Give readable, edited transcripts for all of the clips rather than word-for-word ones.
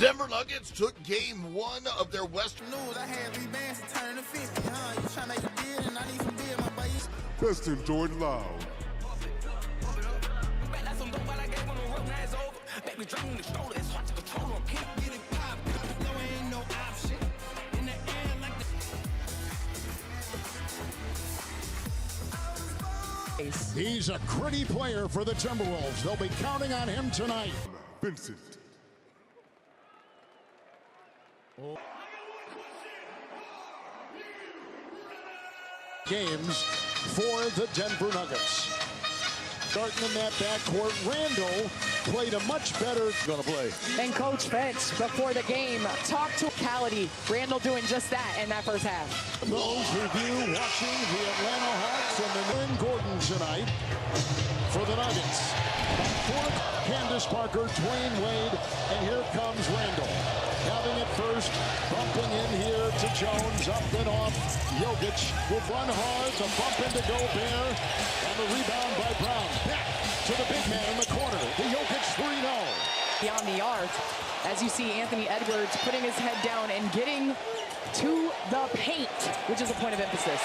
Denver Nuggets took game 1 of their Western. I had 3 bands to turn to 50, huh? You tryna make a deal and I need some beer, my buddy. Best enjoyed loud. He's a gritty player for the Timberwolves. They'll be counting on him tonight. Vincent. Games for the Denver Nuggets. Starting in that backcourt, Randall played a much better And Coach Fentz, before the game, talked to Cality. Randall doing just that in that first half. Those review watching the Atlanta Hawks and the Aaron Gordon tonight for the Nuggets. Fourth, Candace Parker, Dwayne Wade, and here comes Randall. Having it first, bumping in here to Jones, up and off. Jokic will run hard, the bump into Gobert, and the rebound by Brown. Back to the big man in the corner, the Jokic 3-0. Beyond the arc, as you see Anthony Edwards putting his head down and getting to the paint, which is a point of emphasis.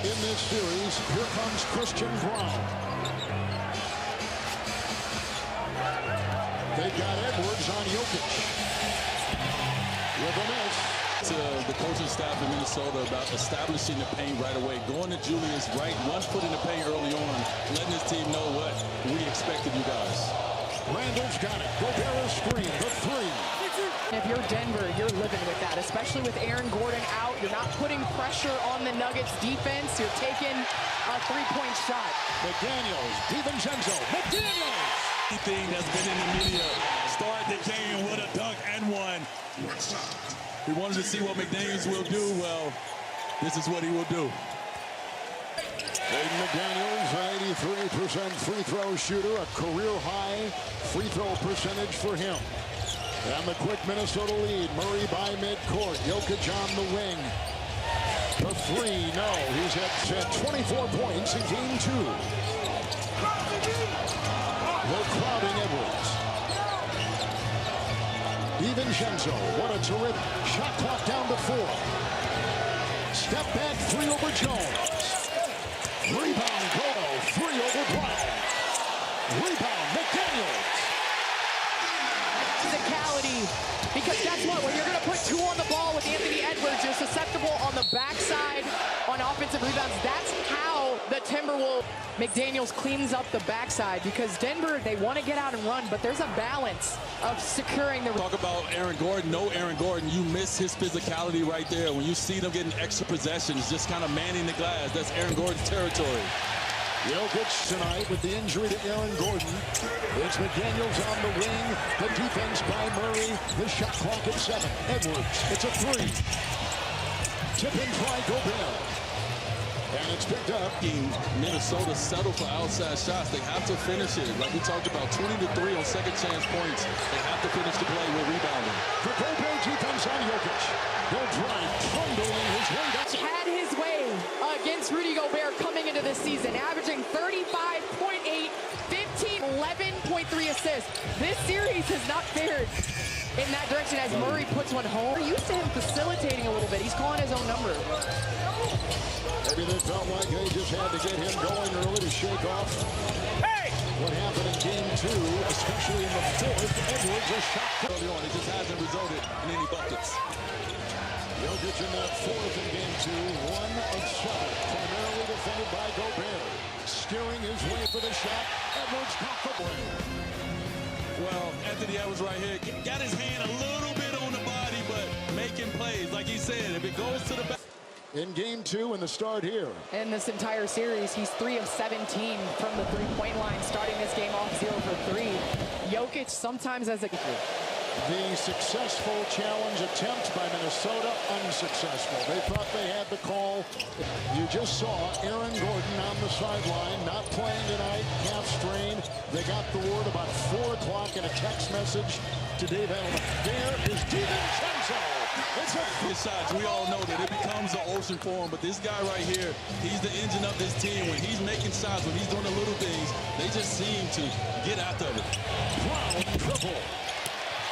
In this series, here comes Christian Brown. They've got Edwards on Jokic. With a miss. To the coaching staff in Minnesota about establishing the paint right away, going to Julius right, 1 foot in the paint early on, letting his team know what we expected you guys. Randall's got it. Gobert screen, the 3. If you're Denver, you're living with that, especially with Aaron Gordon out. You're not putting pressure on the Nuggets defense. You're taking a 3-point shot. McDaniels, DiVincenzo, McDaniels. Anything that's been in the media, start the game with a dunk and 1. We wanted to see what McDaniels will do. Well, this is what he will do. Aiden McDaniels, an 83% free throw shooter, a career-high free throw percentage for him. And the quick Minnesota lead. Murray by midcourt. Jokic on the wing. The 3, no. He's had 24 points in game 2. They're crowding Edwards. DiVincenzo, what a terrific shot clock down to 4. Step back 3 over Jones. Rebound, Goto, 3 over Brown. Rebound, McDaniels. Physicality, because guess what? When you're going to put 2 on the ball with Anthony Edwards, you're susceptible on the backside on offensive rebounds. That's how the Timberwolves, McDaniels cleans up the backside, because Denver, they want to get out and run, but there's a balance of securing the... Talk about Aaron Gordon. No Aaron Gordon. You miss his physicality right there. When you see them getting extra possessions, just kind of manning the glass, that's Aaron Gordon's territory. Jokic tonight with the injury to Aaron Gordon. It's McDaniels on the wing. The defense by Murray. The shot clock at 7. Edwards, it's a 3. Tip in try, Gobert. And it's picked up. Minnesota settle for outside shots. They have to finish it. Like we talked about, 20-3 on second chance points. They have to finish the play with rebounding. The Gobert defense on Jokic. He'll drive, trundling his way down. Had his way against Rudy Gobert coming into this season, averaging 35.8, 15, 11.3 assists. This series has not fared in that direction as Murray puts one home. We're used to him facilitating a little bit. He's calling his own number. Maybe they felt like they just had to get him going early to shake off what happened in game 2, especially in the 4th. Edwards a shot early on. It just hasn't resulted in any buckets. Jokic in that 4th in game 2, 1 of 7, primarily defended by Gobert. Steering his way for the shot. Edwards got the break. Well, Anthony Edwards right here got his hand a little bit on the body, but making plays. Like he said, if it goes to the back. In game 2 and the start here. In this entire series, he's 3 of 17 from the 3-point line, starting this game off 0 for 3. Jokic sometimes as a... The successful challenge attempt by Minnesota, unsuccessful. They thought they had the call. You just saw Aaron Gordon on the sideline, not playing tonight, calf strain. They got the word about 4 o'clock in a text message to Dave Edelman. There is DiVincenzo. His shots, we all know that it becomes an ocean for him, but this guy right here, he's the engine of this team. When he's making shots, when he's doing the little things, they just seem to get after it. Brown triple.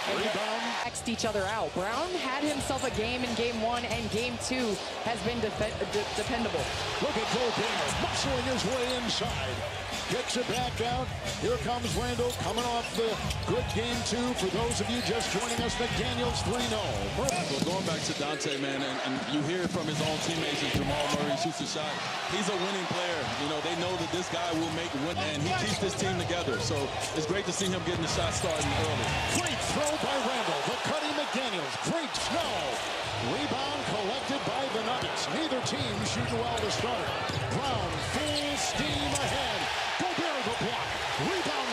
and Rebound. X'd each other out. Brown had himself a game in game 1, and game 2 has been dependable. Look at Gobert muscling his way inside. Kicks it back out. Here comes Randall coming off the good game 2. For those of you just joining us, McDaniels 3-0. Well, going back to Dante, man, and you hear it from his own teammates as Jamal Murray shoots a shot. He's a winning player. You know, they know that this guy will make win, and he keeps this team together. So it's great to see him getting the shot starting early. Great throw by Randall. The cutting McDaniels. Great snow. Rebound collected by the Nuggets. Neither team shooting well to start. Brown full steam ahead. Gobert the block. Rebound.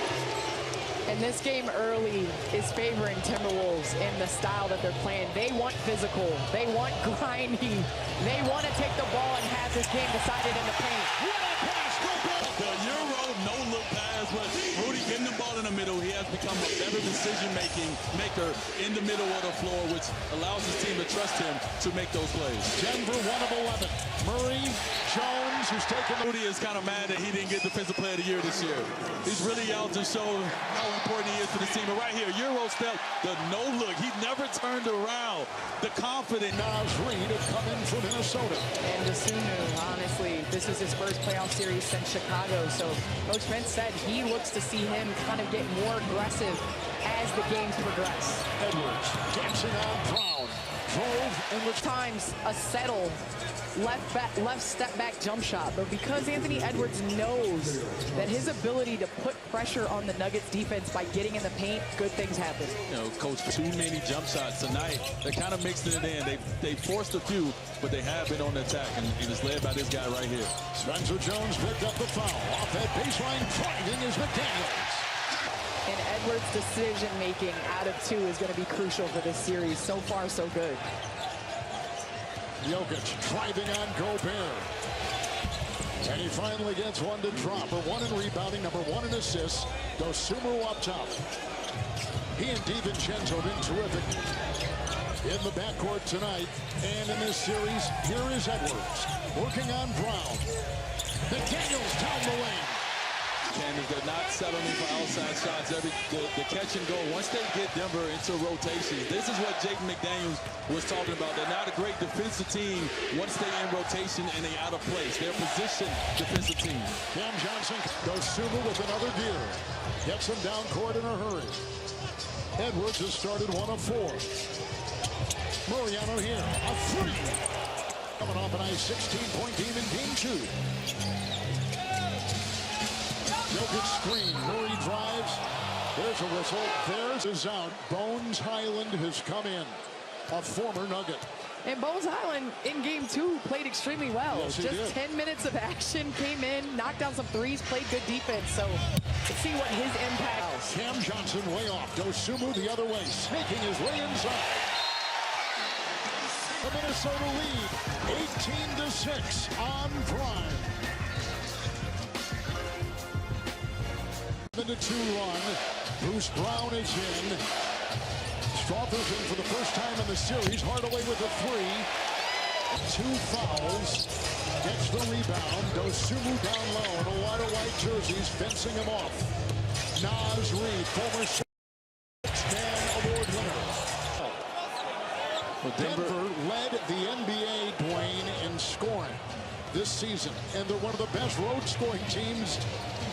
And this game early is favoring Timberwolves in the style that they're playing. They want physical. They want grinding. They want to take the ball and have this game decided in the paint. What a pass. Gobert. The Euro no-look pass, but Rudy getting the ball in the middle. He has become a better decision-maker in the middle of the floor, which allows his team to trust him to make those plays. Denver 1 of 11. Murray, Jones, who's taking the... Rudy is kind of mad that he didn't get Defensive Player of the Year this year. He's really out to show how important he is to the team. But right here, Euro step, the no-look. He never turned around. The confident. Nas Reed have come in from Minnesota. And Dosunmu, honestly, this is his first playoff series since Chicago. So Coach Vince said he looks to see him kind of get more aggressive as the games progress. Edwards dancing on Brown. Drove and with Times a settle left step back jump shot, but because Anthony Edwards knows that his ability to put pressure on the Nuggets defense by getting in the paint, good things happen. You know, coach, too many jump shots tonight. They kind of mixed it in. They forced a few, but they have been on the attack, and it's led by this guy right here. Spencer Jones picked up the foul. Off that baseline, driving is McDaniels. And Edwards' decision-making out of 2 is going to be crucial for this series. So far, so good. Jokic driving on Gobert. And he finally gets one to drop. Number 1 in rebounding, number 1 in assists. Dosunmu up top. He and DiVincenzo been terrific in the backcourt tonight. And in this series, here is Edwards working on Brown. McDaniels down the lane. Candace, they're not settling for outside shots. The catch and go. Once they get Denver into rotation, this is what Jaden McDaniels was talking about. They're not a great defensive team once they're in rotation and they out of place. They're positioned defensive team. Cam Johnson goes Suba with another gear. Gets him down court in a hurry. Edwards has started 1 of 4. Mariano here, a 3. Coming off a nice 16-point game in game 2. Jokic screen. Murray drives. There's a whistle. There's is out. Bones Highland has come in. A former Nugget. And Bones Highland in game 2 played extremely well. Yes, he Just did. 10 minutes of action, came in, knocked down some threes, played good defense. So let's see what his impact is. Cam Johnson way off. Dosunmu the other way, snaking his way inside. The Minnesota lead, 18-6 on Prime. 7-2 run. Bruce Brown is in. Strawther's in for the first time in the series. Hardaway with a 3. 2 fouls. Gets the rebound. Dosunmu down low in a lot of white jerseys, fencing him off. Nas Reed, former 6-man award winner. Well, Denver led the NBA, Dwayne, in scoring this season, and they're one of the best road scoring teams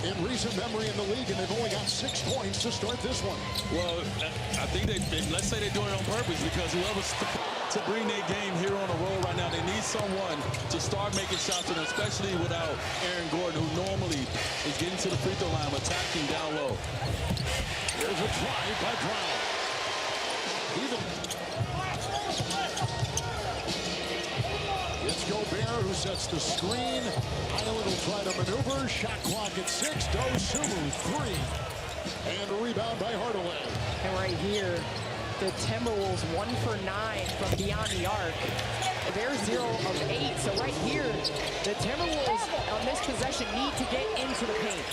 in recent memory in the league, and they've only got 6 points to start this one. Well, I think let's say they're doing it on purpose, because whoever's to bring their game here on the road right now, they need someone to start making shots, and especially without Aaron Gordon, who normally is getting to the free throw line, attacking down low. There's a try by Brown. It's Gobert who sets the screen. Highland will try to maneuver. Shot clock at 6. Dosunmu 3. And a rebound by Hardaway. And right here, the Timberwolves 1 for 9 from beyond the arc. They're 0 of 8. So right here, the Timberwolves on this possession need to get into the paint.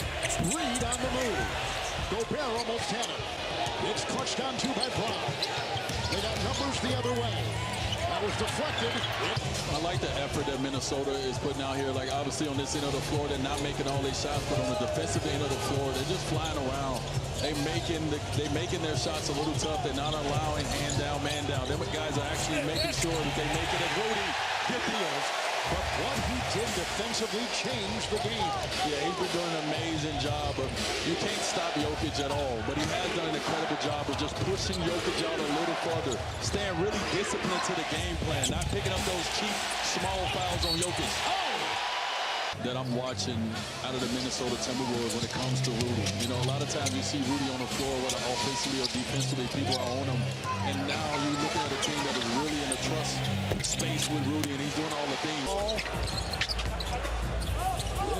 Reed on the move. Gobert almost had it. It's clutched on to by Brown. They got numbers the other way. That was deflected. I like the effort that Minnesota is putting out here. Like, obviously on this end of the floor, they're not making all their shots, but on the defensive end of the floor, they're just flying around. They're making their shots a little tough. They're not allowing hand down, man down. Them guys are actually making sure that they make it. And Rudy Deals. But what he did defensively changed the game. Yeah, he's been doing an amazing job of, you can't stop Jokic at all, but he has done an incredible job of just pushing Jokic out a little further, staying really disciplined to the game plan, not picking up those cheap, small fouls on Jokic. That I'm watching out of the Minnesota Timberwolves when it comes to Rudy. You know, a lot of times you see Rudy on the floor, whether offensively or defensively, people are on him. And now you're looking at a team that is really in a trust space with Rudy, and he's doing all the things.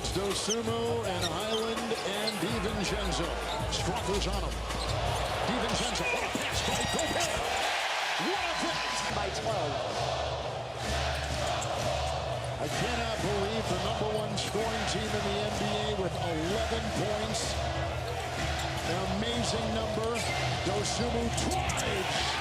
It's Dosumu and Highland and DiVincenzo. Struckers on him. DiVincenzo, what a pass by Gobert. What a finish By 12. I cannot believe the #1 scoring team in the NBA with 11 points. An amazing number. Dosumu drives.